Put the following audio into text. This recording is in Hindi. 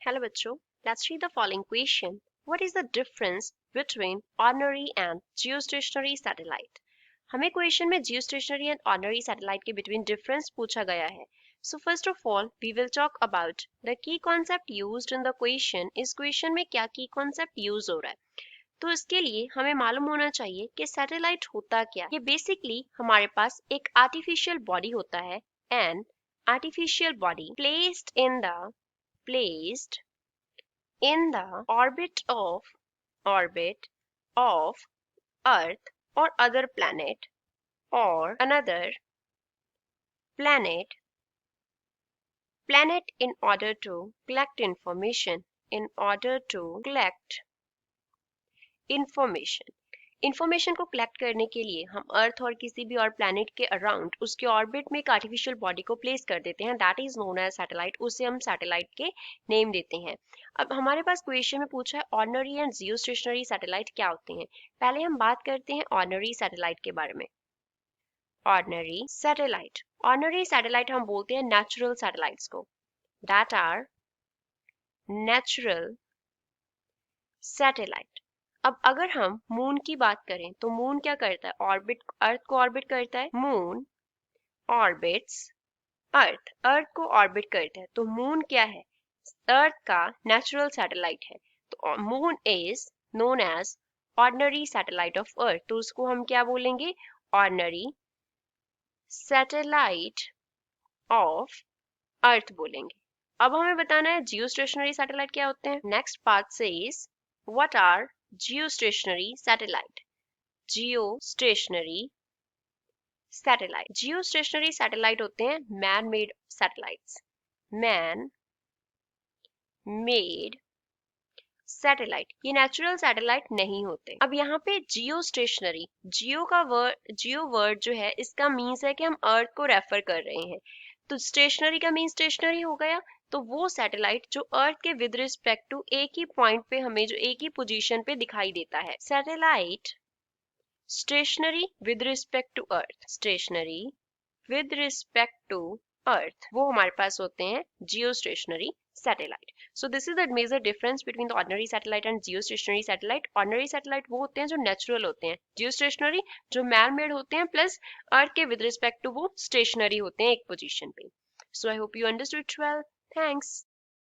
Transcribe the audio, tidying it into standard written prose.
Hello बच्चों, let's read the following question. What is the difference between ordinary and geostationary satellite? हमें क्वेश्चन में geostationary and ordinary satellite के between difference पूछा गया है. So first of all, we will talk about the key concept used in the question. इस question में क्या key concept use हो रहा है? तो इसके लिए हमें मालूम होना चाहिए कि सैटेलाइट होता क्या. ये बेसिकली हमारे पास एक आर्टिफिशियल बॉडी होता है, an artificial body placed in the orbit of Earth or other planet or another planet in order to collect information. Information को कलेक्ट करने के लिए हम अर्थ और किसी भी और प्लैनेट के अराउंड उसके ऑर्बिट में एक आर्टिफिशियल बॉडी को प्लेस कर देते हैं. That is known as satellite. उसे हम सैटेलाइट के नेम देते हैं. अब हमारे पास क्वेश्चन में पूछा है ऑर्डिनरी एंड जियोस्टेशनरी सैटेलाइट क्या होते हैं. पहले हम बात करते हैं ऑर्डिनरी सैटेलाइट के बारे में. ऑर्डिनरी सैटेलाइट हम बोलते हैं नेचुरल सैटेलाइट्स को. That are natural satellite. अब अगर हम मून की बात करें तो मून क्या करता है? ऑर्बिट, अर्थ को ऑर्बिट करता है. मून ऑर्बिट्स अर्थ को ऑर्बिट करता है. तो मून क्या है? अर्थ का नेचुरल सैटेलाइट है. तो moon is known as ordinary satellite of earth. तो उसको हम क्या बोलेंगे? ऑर्डिनरी सैटेलाइट ऑफ अर्थ बोलेंगे. अब हमें बताना है जियोस्टेशनरी सैटेलाइट क्या होते हैं. Next part says what are geostationary satellite. Geostationary satellite होते हैं man made satellites. ये नेचुरल सैटेलाइट नहीं होते. अब यहाँ पे जियोस्टेशनरी, जियो वर्ड जो है इसका मीन्स है कि हम अर्थ को रेफर कर रहे हैं. तो स्टेशनरी का मीन स्टेशनरी हो गया. तो वो सैटेलाइट जो अर्थ के विद रिस्पेक्ट टू एक ही पॉइंट पे हमें जो एक ही पोजीशन पे दिखाई देता है. Satellite stationary with respect to earth वो हमारे पास होते हैं geostationary satellite. So this is the major difference between the ordinary satellite and geostationary satellite. Ordinary satellite वो होते हैं जो नेचुरल होते हैं. जियोस्टेशनरी जो मैन मेड होते हैं प्लस अर्थ के विद रिस्पेक्ट टू वो स्टेशनरी होते हैं एक पोजीशन पे. So I hope you understood well. Thanks.